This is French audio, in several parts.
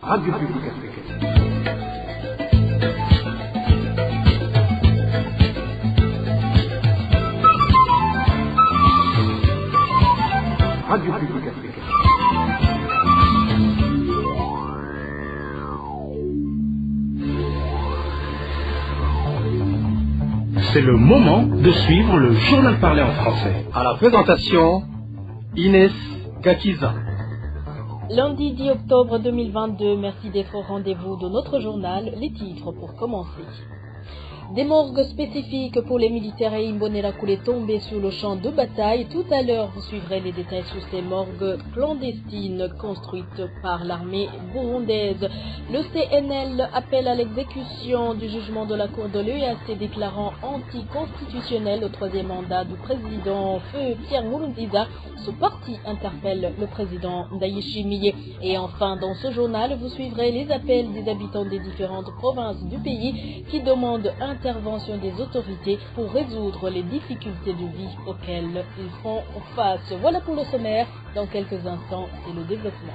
Radio Publique Africaine. Radio Publique Africaine. C'est le moment de suivre le journal parlé en français. À la présentation, Inès Gakiza. Lundi 10 octobre 2022, merci d'être au rendez-vous de notre journal. Les titres pour commencer. Des morgues spécifiques pour les militaires et Imbonerakure tombés sur le champ de bataille. Tout à l'heure, vous suivrez les détails sur ces morgues clandestines construites par l'armée burundaise. Le CNL appelle à l'exécution du jugement de la Cour de l'EAC déclarant anticonstitutionnel le troisième mandat du président Feu Pierre Nkurunziza. Ce parti interpelle le président Ndayishimiye. Et enfin, dans ce journal, vous suivrez les appels des habitants des différentes provinces du pays qui demandent intervention des autorités pour résoudre les difficultés de vie auxquelles ils font face. Voilà pour le sommaire. Dans quelques instants, c'est le développement.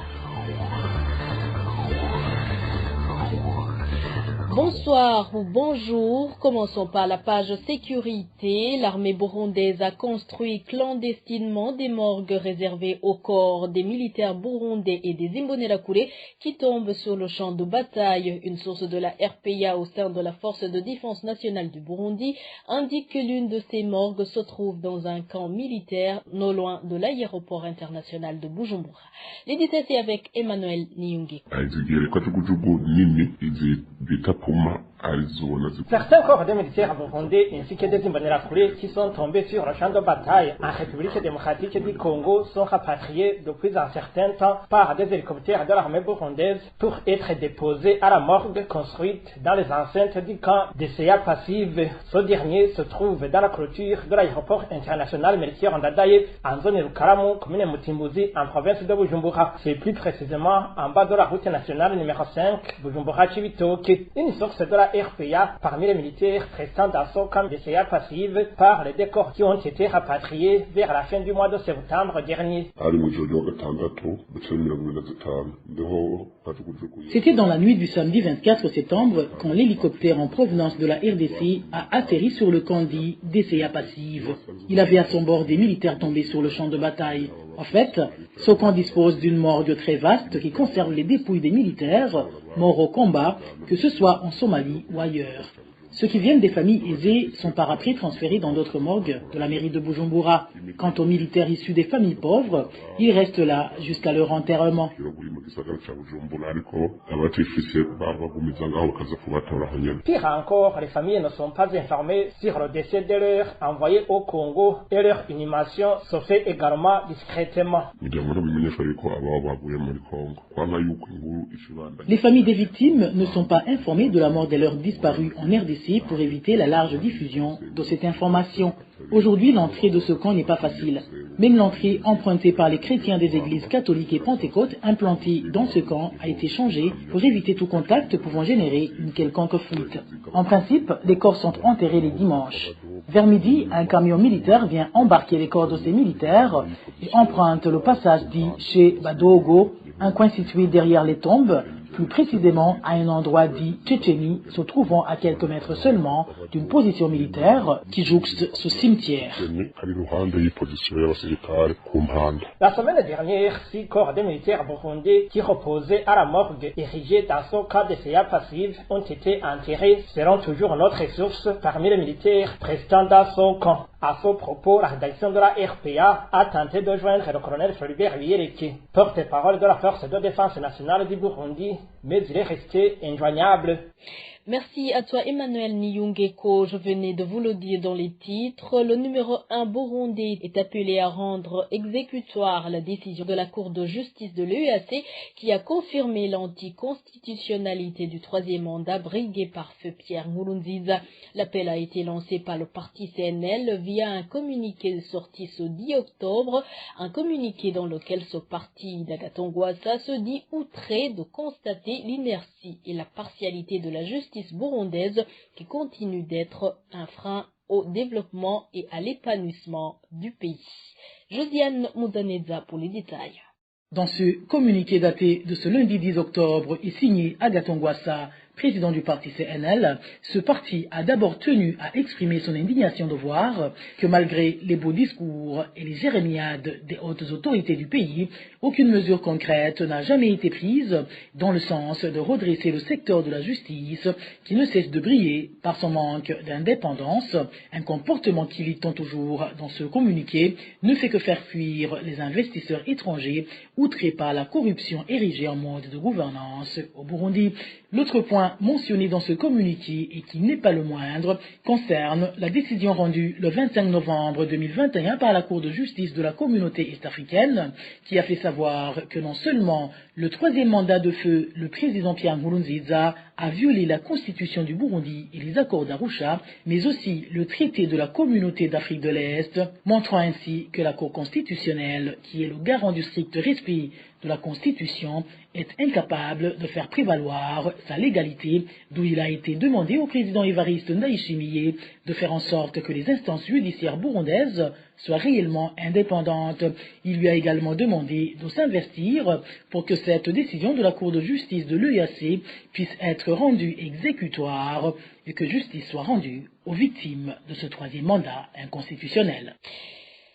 Bonsoir ou bonjour, commençons par la page sécurité. L'armée burundaise a construit clandestinement des morgues réservées au corps des militaires burundais et des Imbonerakure qui tombent sur le champ de bataille. Une source de la RPA au sein de la Force de défense nationale du Burundi indique que l'une de ces morgues se trouve dans un camp militaire non loin de l'aéroport international de Bujumbura. Les détails c'est avec Emmanuel Niyungi. Certains corps de militaires burundais ainsi que des Imbonerakure qui sont tombés sur le champ de bataille en République démocratique du Congo sont rapatriés depuis un certain temps par des hélicoptères de l'armée burundaise pour être déposés à la morgue construite dans les enceintes du camp d'ECA passive. Ce dernier se trouve dans la clôture de l'aéroport international militaire Ndadaye en zone Rukaramu, commune Mutimbuzi, en province de Bujumbura. C'est plus précisément en bas de la route nationale numéro 5, Bujumbura-Chibitoke. Une source de la RPA parmi les militaires prestant dans son camp d'ECA passive parle des corps qui ont été rapatriés vers la fin du mois de septembre dernier. C'était dans la nuit du samedi 24 septembre quand l'hélicoptère en provenance de la RDC a atterri sur le camp dit d'ECA passive. Il avait à son bord des militaires tombés sur le champ de bataille. En fait, ce camp dispose d'une morgue très vaste qui conserve les dépouilles des militaires morts au combat, que ce soit en Somalie ou ailleurs. Ceux qui viennent des familles aisées sont par après transférés dans d'autres morgues de la mairie de Bujumbura. Quant aux militaires issus des familles pauvres, ils restent là jusqu'à leur enterrement. Pire encore, les familles ne sont pas informées sur le décès de leur envoyé au Congo et leur inhumation se fait également discrètement. Les familles des victimes ne sont pas informées de la mort de leurs disparus en RDC pour éviter la large diffusion de cette information. Aujourd'hui, l'entrée de ce camp n'est pas facile. Même l'entrée empruntée par les chrétiens des églises catholiques et pentecôtes implantées dans ce camp a été changée pour éviter tout contact pouvant générer une quelconque fuite. En principe, les corps sont enterrés les dimanches. Vers midi, un camion militaire vient embarquer les corps de ces militaires et emprunte le passage dit chez Badogo, un coin situé derrière les tombes, plus précisément à un endroit dit Tchétchénie, se trouvant à quelques mètres seulement d'une position militaire qui jouxte ce cimetière. La semaine dernière, 6 corps de militaires burundais qui reposaient à la morgue érigée dans son camp d'ECA passive ont été enterrés, selon toujours notre source, parmi les militaires prestant dans son camp. À ce propos, la rédaction de la RPA a tenté de joindre le colonel Floribert Biyereke, porte-parole de la Force de défense nationale du Burundi, mais il est resté injoignable. Merci à toi Emmanuel Niyungeko. Je venais de vous le dire dans les titres. Le numéro 1 burundais est appelé à rendre exécutoire la décision de la Cour de justice de l'EAC qui a confirmé l'anticonstitutionnalité du troisième mandat brigué par Feu Pierre Nkurunziza. L'appel a été lancé par le parti CNL via un communiqué sorti ce 10 octobre, un communiqué dans lequel ce parti d'Agatongwasa se dit outré de constater l'inertie et la partialité de la justice burundaise qui continue d'être un frein au développement et à l'épanouissement du pays. Josiane Moudaneza pour les détails. Dans ce communiqué daté de ce lundi 10 octobre et signé Agathon Rwasa, président du parti CNL, ce parti a d'abord tenu à exprimer son indignation de voir que malgré les beaux discours et les jérémiades des hautes autorités du pays, aucune mesure concrète n'a jamais été prise dans le sens de redresser le secteur de la justice qui ne cesse de briller par son manque d'indépendance. Un comportement qui, lit-on toujours dans ce communiqué, ne fait que faire fuir les investisseurs étrangers outrés par la corruption érigée en mode de gouvernance au Burundi. L'autre point mentionné dans ce communiqué, et qui n'est pas le moindre, concerne la décision rendue le 25 novembre 2021 par la Cour de justice de la communauté est-africaine, qui a fait savoir que non seulement le troisième mandat de feu, le président Pierre Nkurunziza, a violé la constitution du Burundi et les accords d'Arusha, mais aussi le traité de la communauté d'Afrique de l'Est, montrant ainsi que la Cour constitutionnelle, qui est le garant du strict respect de la Constitution, est incapable de faire prévaloir sa légalité, d'où il a été demandé au président Évariste Ndayishimiye de faire en sorte que les instances judiciaires burundaises soient réellement indépendantes. Il lui a également demandé de s'investir pour que cette décision de la Cour de justice de l'EAC puisse être rendue exécutoire et que justice soit rendue aux victimes de ce troisième mandat inconstitutionnel.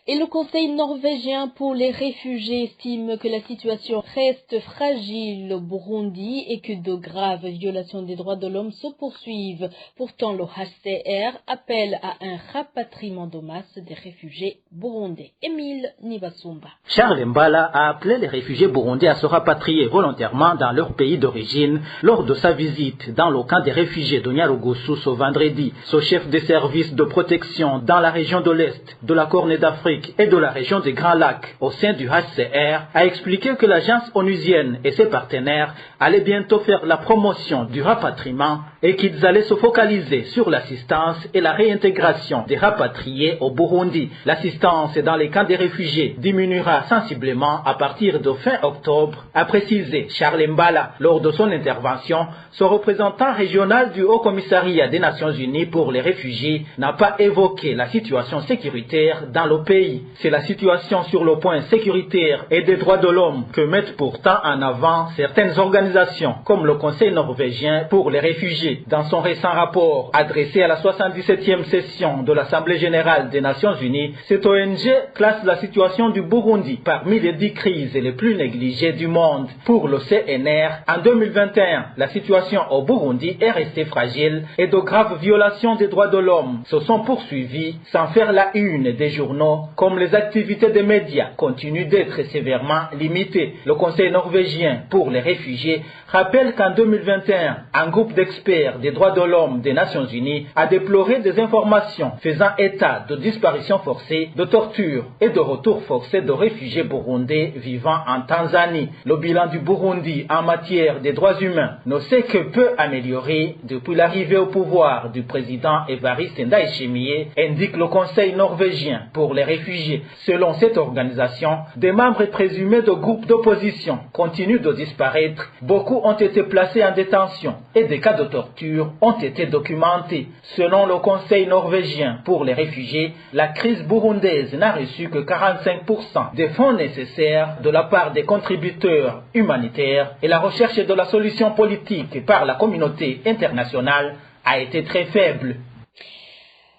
Et le Conseil norvégien pour les réfugiés estime que la situation reste fragile au Burundi et que de graves violations des droits de l'homme se poursuivent. Pourtant, le HCR appelle à un rapatriement de masse des réfugiés burundais. Émile Nibasumba. Charles Mbala a appelé les réfugiés burundais à se rapatrier volontairement dans leur pays d'origine lors de sa visite dans le camp des réfugiés de Nyarugusu ce vendredi. Ce chef des services de protection dans la région de l'Est, de la Corne d'Afrique et de la région des Grands Lacs au sein du HCR a expliqué que l'agence onusienne et ses partenaires allaient bientôt faire la promotion du rapatriement et qu'ils allaient se focaliser sur l'assistance et la réintégration des rapatriés au Burundi. L'assistance dans les camps des réfugiés diminuera sensiblement à partir de fin octobre, a précisé Charles Mbala. Lors de son intervention, ce représentant régional du Haut-Commissariat des Nations Unies pour les réfugiés n'a pas évoqué la situation sécuritaire dans le pays. C'est la situation sur le point sécuritaire et des droits de l'homme que mettent pourtant en avant certaines organisations comme le Conseil norvégien pour les réfugiés. Dans son récent rapport adressé à la 77e session de l'Assemblée générale des Nations Unies, cette ONG classe la situation du Burundi parmi les 10 crises les plus négligées du monde. Pour le CNR, en 2021, la situation au Burundi est restée fragile et de graves violations des droits de l'homme se sont poursuivies sans faire la une des journaux, comme les activités des médias continuent d'être sévèrement limitées. Le Conseil norvégien pour les réfugiés rappelle qu'en 2021, un groupe d'experts des droits de l'homme des Nations Unies a déploré des informations faisant état de disparitions forcées, de tortures et de retours forcés de réfugiés burundais vivant en Tanzanie. Le bilan du Burundi en matière des droits humains ne s'est que peu amélioré depuis l'arrivée au pouvoir du président Évariste Ndayishimiye, indique le Conseil norvégien pour les réfugiés. Selon cette organisation, des membres présumés de groupes d'opposition continuent de disparaître. Beaucoup ont été placés en détention et des cas de torture ont été documentés. Selon le Conseil norvégien pour les réfugiés, la crise burundaise n'a reçu que 45% des fonds nécessaires de la part des contributeurs humanitaires et la recherche de la solution politique par la communauté internationale a été très faible.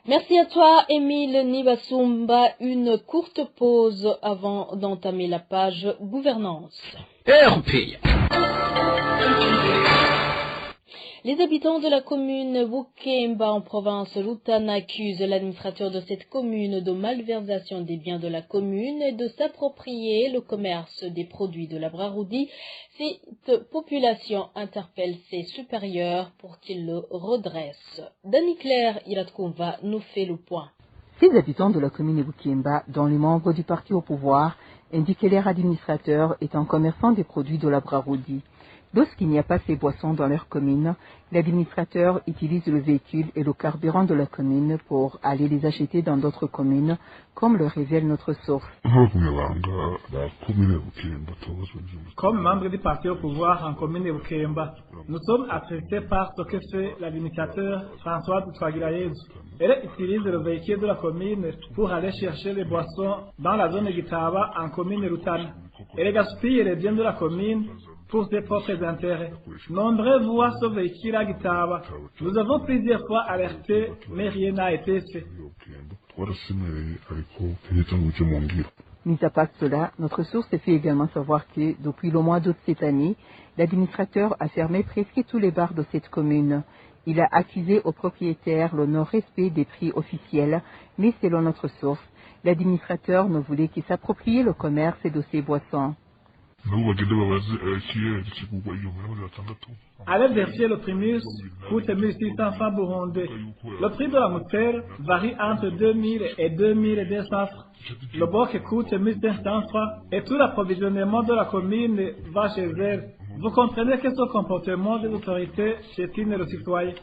Merci à toi, Émile Nibasumba. Une courte pause avant d'entamer la page gouvernance. RPA. Les habitants de la commune Bukemba en province Rutana accusent l'administrateur de cette commune de malversation des biens de la commune et de s'approprier le commerce des produits de la Braroudi. Cette population interpelle ses supérieurs pour qu'ils le redressent. Dani-Claire Iratkoumva nous fait le point. Ces habitants de la commune Bukemba, dont les membres du parti au pouvoir, indiquent que leur administrateur est un commerçant des produits de la Braroudi. Lorsqu'il n'y a pas ces boissons dans leur commune, l'administrateur utilise le véhicule et le carburant de la commune pour aller les acheter dans d'autres communes, comme le révèle notre source. Comme membre du parti au pouvoir en commune de Bukemba, nous sommes attristés par ce que fait l'administrateur François Twagirayezu. Elle utilise le véhicule de la commune pour aller chercher les boissons dans la zone de Gitaba en commune de Rutana. et les gaspille les biens de la commune pour ses propres intérêts. Nombreux voient ce véhicule à Gitaba. Nous avons plusieurs fois alerté, mais rien n'a été fait. Mis à part cela, notre source fait également savoir que, depuis le mois d'août cette année, l'administrateur a fermé presque tous les bars de cette commune. Il a accusé aux propriétaires le non-respect des prix officiels, mais selon notre source, l'administrateur ne voulait que s'approprier le commerce de ses boissons. Allez vérifier le primus coûte 1600 francs burundais. Le prix de la moutarde varie entre 2000 et 2200 francs. Le boc coûte 1500 francs et tout l'approvisionnement de la commune va chez elle. Vous comprenez que ce comportement des autorités chétine le citoyen.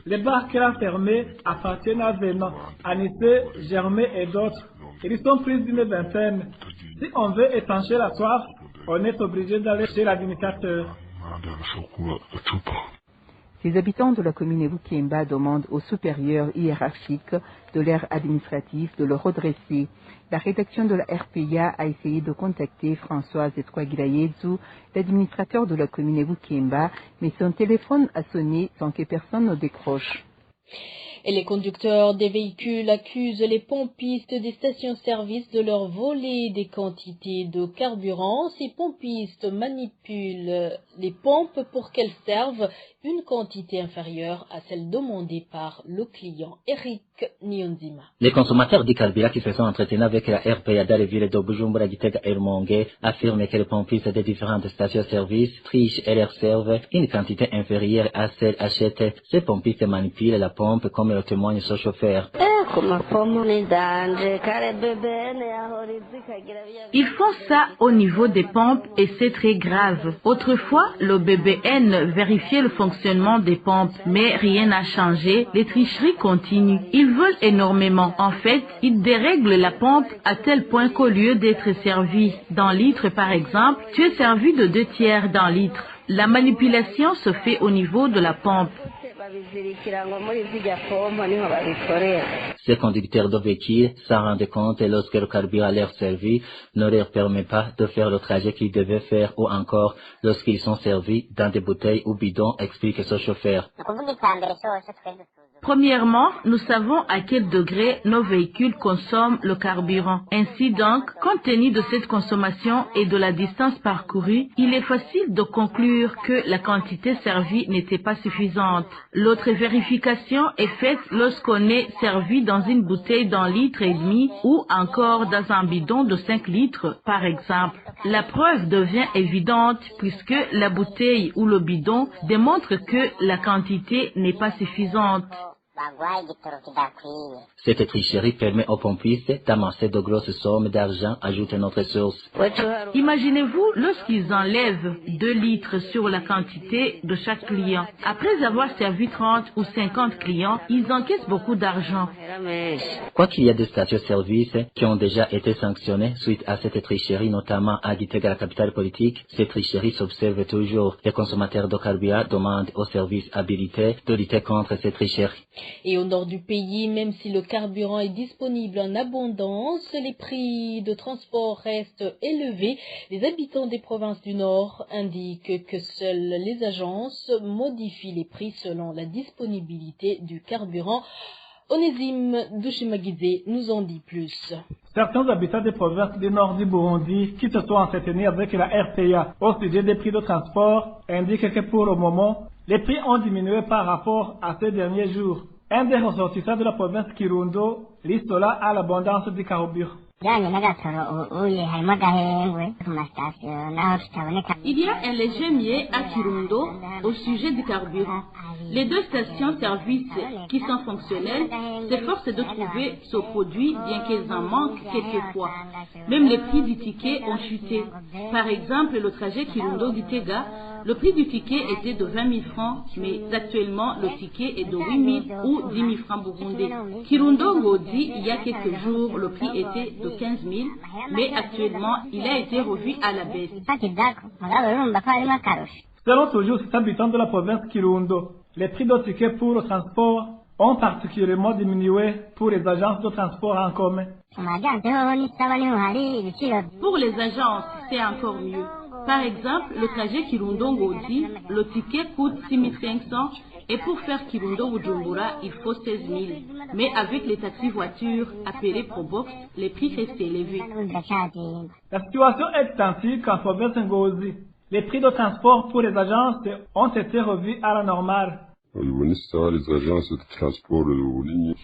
Les bars qu'elle a fermés appartiennent à Vénan, Anissé, Germain et d'autres. Ils sont plus d'une vingtaine. Si on veut étancher la soif, on est obligé d'aller chez l'administrateur. Les habitants de la commune Ebukemba demandent aux supérieurs hiérarchiques de l'ère administrative de le redresser. La rédaction de la RPA a essayé de contacter Françoise Etouagilayezu, l'administrateur de la commune Ebukemba, mais son téléphone a sonné sans que personne ne décroche. Et les conducteurs des véhicules accusent les pompistes des stations-service de leur voler des quantités de carburant. Ces pompistes manipulent les pompes pour qu'elles servent une quantité inférieure à celle demandée par le client. Eric Nyonzima. Les consommateurs du carburant qui se sont entretenus avec la RPA dans les villes de Bujumbura, Gitega et Rumonge affirment que les pompistes des différentes stations-service trichent et leur servent une quantité inférieure à celle achetée. Ces pompistes manipulent la pompe comme le témoigne son chauffeur. Ils font ça au niveau des pompes et c'est très grave. Autrefois, le BBN vérifiait le fonctionnement des pompes, mais rien n'a changé. Les tricheries continuent. Ils veulent énormément. En fait, ils dérèglent la pompe à tel point qu'au lieu d'être servi d'un litre par exemple, tu es servi de 2/3 d'un litre. La manipulation se fait au niveau de la pompe. Ces conducteurs de véhicules s'en rendent compte lorsque le carburant leur servi ne leur permet pas de faire le trajet qu'ils devaient faire ou encore lorsqu'ils sont servis dans des bouteilles ou bidons, explique ce chauffeur. Premièrement, nous savons à quel degré nos véhicules consomment le carburant. Ainsi donc, compte tenu de cette consommation et de la distance parcourue, il est facile de conclure que la quantité servie n'était pas suffisante. L'autre vérification est faite lorsqu'on est servi dans une bouteille d'1,5 litre ou encore dans un bidon de 5 litres, par exemple. La preuve devient évidente puisque la bouteille ou le bidon démontre que la quantité n'est pas suffisante. Cette tricherie permet aux pompistes d'amasser de grosses sommes d'argent, ajoute notre source. Imaginez-vous lorsqu'ils enlèvent 2 litres sur la quantité de chaque client. Après avoir servi 30 ou 50 clients, ils encaissent beaucoup d'argent. Quoi qu'il y a des stations-service qui ont déjà été sanctionnées suite à cette tricherie, notamment à Gitega, la capitale politique, ces tricheries s'observent toujours. Les consommateurs de carburant demandent aux services habilités de lutter contre ces tricheries. Et au nord du pays, même si le carburant est disponible en abondance, les prix de transport restent élevés. Les habitants des provinces du Nord indiquent que seules les agences modifient les prix selon la disponibilité du carburant. Onésime Dushimagidze nous en dit plus. Certains habitants des provinces du nord du Burundi qui se sont entretenus avec la RPA au sujet des prix de transport indiquent que pour le moment, les prix ont diminué par rapport à ces derniers jours. Un des ressortissants de la province Kirundo liste cela à l'abondance du carburant. Il y a un léger mieux à Kirundo au sujet du carburant. Les 2 stations-service qui sont fonctionnelles s'efforcent de trouver ce produit bien qu'elles en manquent quelquefois. Même les prix du ticket ont chuté. Par exemple, le trajet Kirundo-Gitega, le prix du ticket était de 20 000 francs, mais actuellement le ticket est de 8 000 ou 10 000 francs burundais. Kirundo-Ngodi, il y a quelques jours, le prix était de 15 000, mais actuellement il a été revu à la baisse. Selon toujours cet habitant de la province Kirundo, les prix de tickets pour le transport ont particulièrement diminué pour les agences de transport en commun. Pour les agences, c'est encore mieux. Par exemple, le trajet Kirundo-Ngodi, le ticket coûte 6 500 et pour faire Kirundo-Bujumbura, il faut 16 000. Mais avec les taxis voitures appelés Probox, les prix restent élevés. La situation est ainsi qu'en province Ngozi. Les prix de transport pour les agences ont été revus à la normale.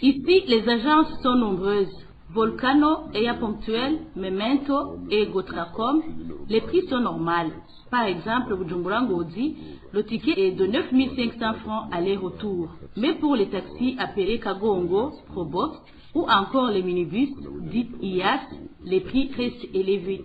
Ici, les agences sont nombreuses. Volcano, Eya Ponctuel, Memento et Gotracom, les prix sont normaux. Par exemple, Bujumbura Ngodi, le ticket est de 9 500 francs aller-retour. Mais pour les taxis appelés Kagongo, Probox ou encore les minibus, dits IAS, les prix restent élevés.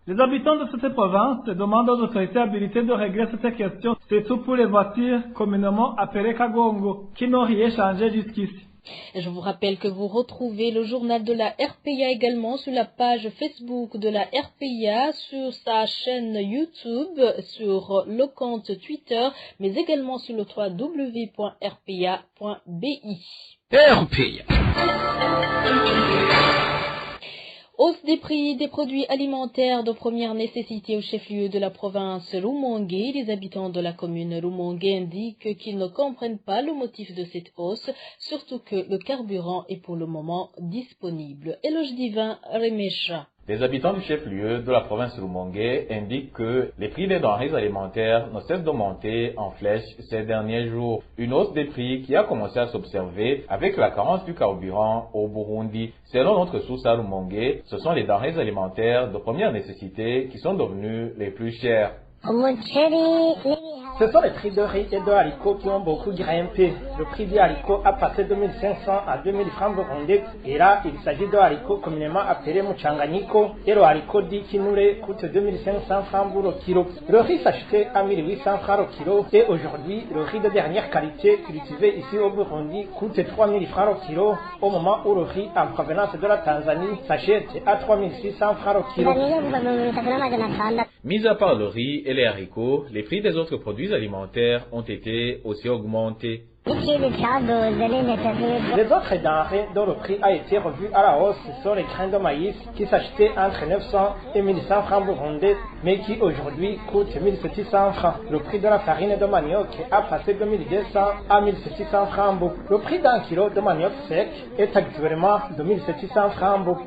Les habitants de cette province demandent aux autorités habilitées de régler cette question, surtout pour les voitures communément appelées Kagongo, qui n'ont rien changé jusqu'ici. Je vous rappelle que vous retrouvez le journal de la RPA également sur la page Facebook de la RPA, sur sa chaîne YouTube, sur le compte Twitter, mais également sur le www.rpa.bi. RPA. Hausse des prix des produits alimentaires de première nécessité au chef-lieu de la province Rumongue. Les habitants de la commune Rumongue indiquent qu'ils ne comprennent pas le motif de cette hausse, surtout que le carburant est pour le moment disponible. Éloge Divin, Remesha. Les habitants du chef-lieu de la province Rumongue indiquent que les prix des denrées alimentaires ne cessent d'augmenter en flèche ces derniers jours. Une hausse des prix qui a commencé à s'observer avec la carence du carburant au Burundi. Selon notre source à Rumongue, ce sont les denrées alimentaires de première nécessité qui sont devenues les plus chères. Ce sont les prix de riz et de haricots qui ont beaucoup grimpé. Le prix du haricot a passé de 1500 à 2000 francs burundais. Et là, il s'agit de haricots communément appelés Muchanganyiko. Et le haricot dit Kinure coûte 2500 francs pour le kilo. Le riz s'achetait à 1800 francs le kilo. Et aujourd'hui, le riz de dernière qualité cultivé ici au Burundi coûte 3000 francs le kilo. Au moment où le riz en provenance de la Tanzanie s'achète à 3600 francs le kilo. Mis à part le riz et les haricots, les prix des autres produits alimentaires ont été aussi augmentés. Les autres denrées dont le prix a été revu à la hausse sont les grains de maïs qui s'achetaient entre 900 et 1100 francs burundais, mais qui aujourd'hui coûtent 1700 francs. Le prix de la farine de manioc a passé de 1200 à 1700 francs. Le prix d'un kilo de manioc sec est actuellement de 1700 francs.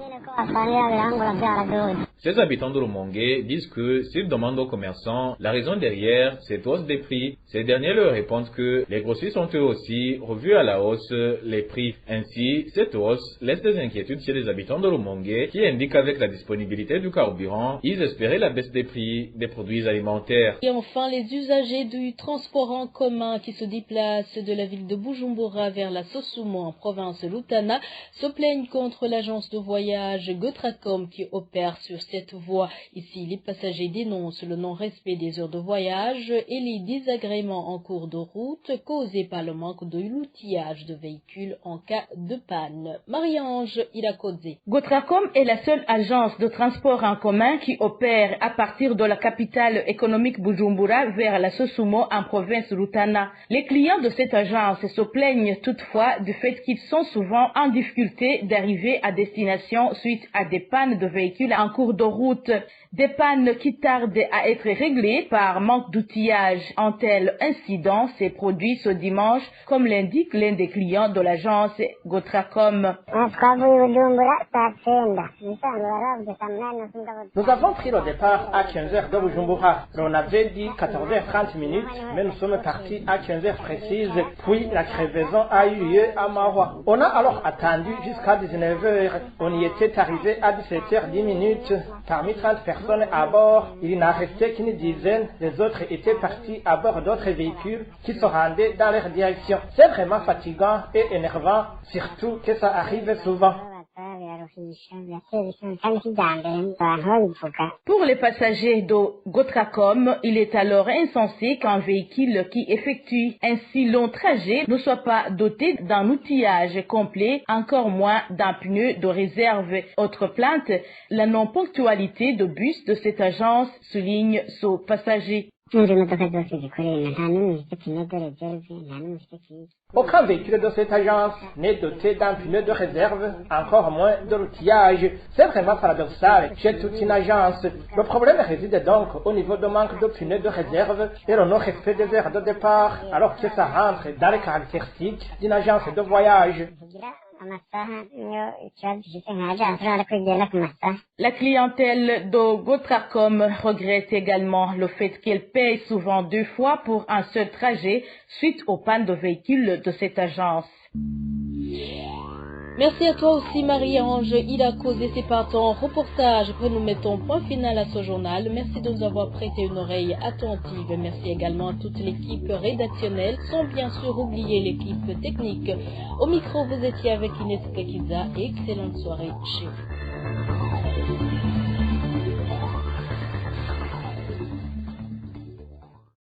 Ces habitants de Rumongue disent que s'ils demandent aux commerçants la raison derrière cette hausse des prix, ces derniers leur répondent que les grossistes ont eux aussi revu à la hausse les prix. Ainsi, cette hausse laisse des inquiétudes chez les habitants de Rumongue qui indiquent qu'avec la disponibilité du carburant, ils espéraient la baisse des prix des produits alimentaires. Et enfin, les usagers du transport en commun qui se déplacent de la ville de Bujumbura vers la Sosumo en province Lutana se plaignent contre l'agence de voyage Gotracom qui opère sur cette voie. Ici, les passagers dénoncent le non-respect des heures de voyage et les désagréments en cours de route causés par le manque de l'outillage de véhicules en cas de panne. Marie-Ange Irakodze. Gotracom est la seule agence de transport en commun qui opère à partir de la capitale économique Bujumbura vers la Sosumo en province Rutana. Les clients de cette agence se plaignent toutefois du fait qu'ils sont souvent en difficulté d'arriver à destination suite à des pannes de véhicules en cours de route. Des pannes qui tardent à être réglées par manque d'outillage. Un tel incident s'est produit ce dimanche, comme l'indique l'un des clients de l'agence Gotracom. Nous avons pris le départ à 15h de Bujumbura. On avait dit 14h30 minutes, mais nous sommes partis à 15h précises. Puis la crevaison a eu lieu à Marois. On a alors attendu jusqu'à 19h. On y était arrivé à 17h10. Parmi 30 personnes à bord, il n'en restait qu'une dizaine. Les autres étaient partis à bord d'autres véhicules qui se rendaient dans leur direction. C'est vraiment fatigant et énervant, surtout que ça arrive souvent. Pour les passagers de Gotracom, il est alors insensé qu'un véhicule qui effectue un si long trajet ne soit pas doté d'un outillage complet, encore moins d'un pneu de réserve. Autre plainte, la non-ponctualité de bus de cette agence, souligne ce passager. Aucun véhicule de cette agence n'est doté d'un pneu de réserve, encore moins de l'outillage. C'est vraiment paradoxal chez toute une agence. Le problème réside donc au niveau de manque de pneus de réserve et le non-respect des heures de départ, alors que ça rentre dans les caractéristiques d'une agence de voyage. La clientèle de Gotracom regrette également le fait qu'elle paye souvent 2 fois pour un seul trajet suite aux pannes de véhicules de cette agence. Merci à toi aussi Marie-Ange. Il a causé c'est par ton reportage que nous mettons point final à ce journal. Merci de nous avoir prêté une oreille attentive. Merci également à toute l'équipe rédactionnelle, sans bien sûr oublier l'équipe technique. Au micro, vous étiez avec Inès Gakiza et excellente soirée chez vous.